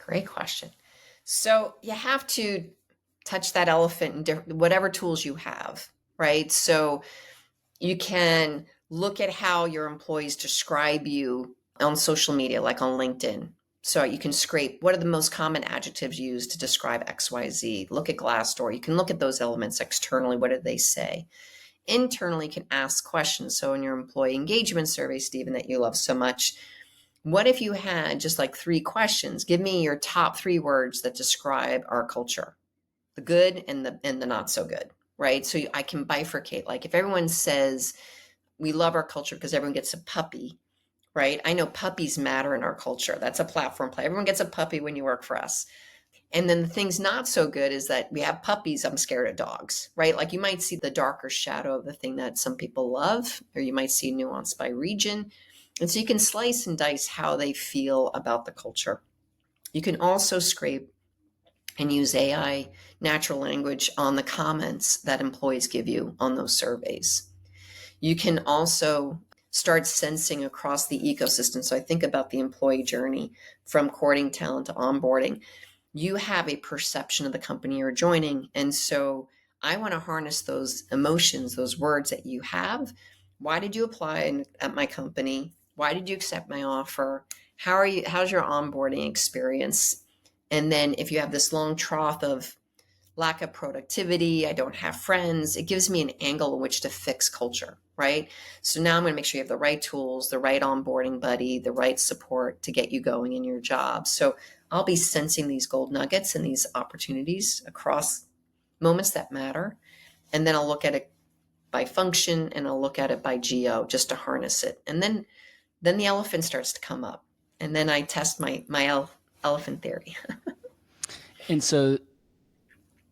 Great question. So you have to touch that elephant in whatever tools you have, right? So you can look at how your employees describe you on social media, like on LinkedIn. So you can scrape what are the most common adjectives used to describe XYZ. Look at Glassdoor. You can look at those elements externally. What do they say? Internally, you can ask questions. So in your employee engagement survey, Stephen, that you love so much, what if you had just like 3 questions? Give me your top 3 words that describe our culture, the good and the not so good, right? So I can bifurcate. Like if everyone says we love our culture because everyone gets a puppy, right? I know puppies matter in our culture. That's a platform play. Everyone gets a puppy when you work for us. And then the thing's not so good is that we have puppies. I'm scared of dogs, right? Like you might see the darker shadow of the thing that some people love, or you might see nuance by region. And so you can slice and dice how they feel about the culture. You can also scrape and use AI, natural language, on the comments that employees give you on those surveys. You can also start sensing across the ecosystem. So I think about the employee journey from courting talent to onboarding. You have a perception of the company you're joining. And so I want to harness those emotions, those words that you have. Why did you apply at my company? Why did you accept my offer? How's your onboarding experience? And then if you have this long trough of lack of productivity, I don't have friends, it gives me an angle in which to fix culture, right? So now I'm going to make sure you have the right tools, the right onboarding buddy, the right support to get you going in your job. So I'll be sensing these gold nuggets and these opportunities across moments that matter. And then I'll look at it by function and I'll look at it by geo just to harness it. And then the elephant starts to come up. And then I test my elephant theory. And so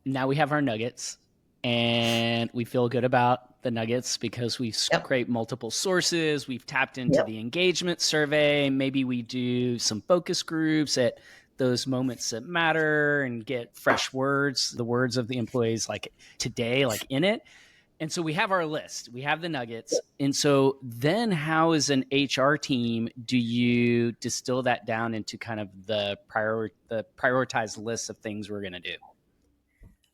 now we have our nuggets and we feel good about the nuggets because we've scraped multiple sources. We've tapped into the engagement survey. Maybe we do some focus groups at those moments that matter and get fresh words, the words of the employees like today, like in it. And so we have our list, we have the nuggets. And so then how as an HR team do you distill that down into kind of the prioritized list of things we're going to do?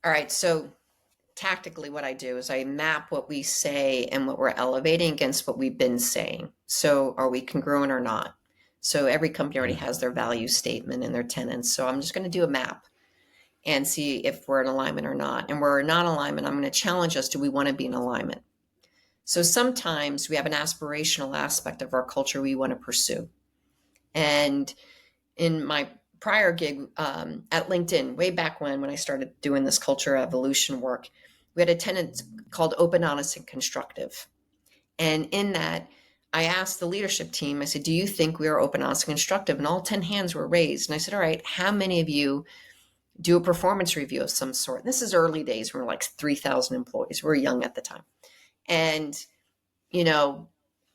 All right. So tactically what I do is I map what we say and what we're elevating against what we've been saying. So are we congruent or not? So every company already has their value statement and their tenets. So I'm just going to do a map and see if we're in alignment or not. And we're not in alignment, I'm going to challenge us, do we want to be in alignment? So sometimes we have an aspirational aspect of our culture we want to pursue. And in my prior gig at LinkedIn, way back when I started doing this culture evolution work, we had a tenet called open, honest, and constructive. And in that, I asked the leadership team, I said, do you think we are open, honest, and constructive? And all 10 hands were raised. And I said, all right, how many of you do a performance review of some sort? This is early days. We were like 3,000 employees. We were young at the time. And,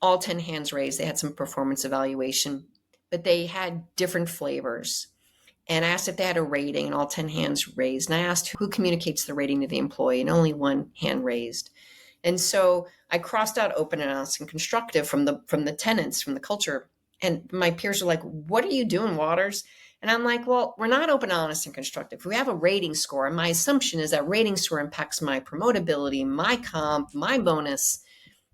all 10 hands raised. They had some performance evaluation, but they had different flavors. And I asked if they had a rating, and all 10 hands raised. And I asked who communicates the rating to the employee, and only 1 hand raised. And so I crossed out open and honest and constructive from the tenets, from the culture. And my peers were like, what are you doing, Wadors? And I'm like, well, we're not open, honest, and constructive. We have a rating score. And my assumption is that rating score impacts my promotability, my comp, my bonus.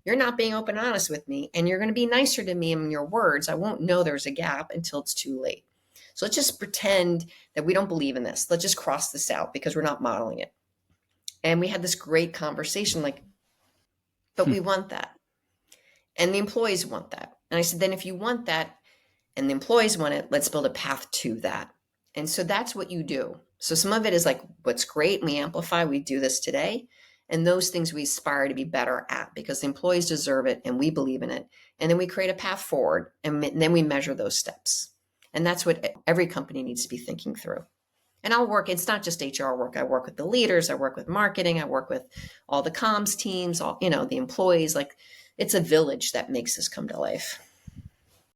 You're not being open and honest with me, and you're going to be nicer to me in your words. I won't know there's a gap until it's too late. So let's just pretend that we don't believe in this. Let's just cross this out because we're not modeling it. And we had this great conversation but we want that. And the employees want that. And I said, then if you want that and the employees want it, let's build a path to that. And so that's what you do. So some of it is like what's great, and we amplify, we do this today. And those things we aspire to be better at because the employees deserve it and we believe in it. And then we create a path forward and then we measure those steps. And that's what every company needs to be thinking through. And it's not just HR work. I work with the leaders, I work with marketing, I work with all the comms teams, all, the employees. Like it's a village that makes this come to life.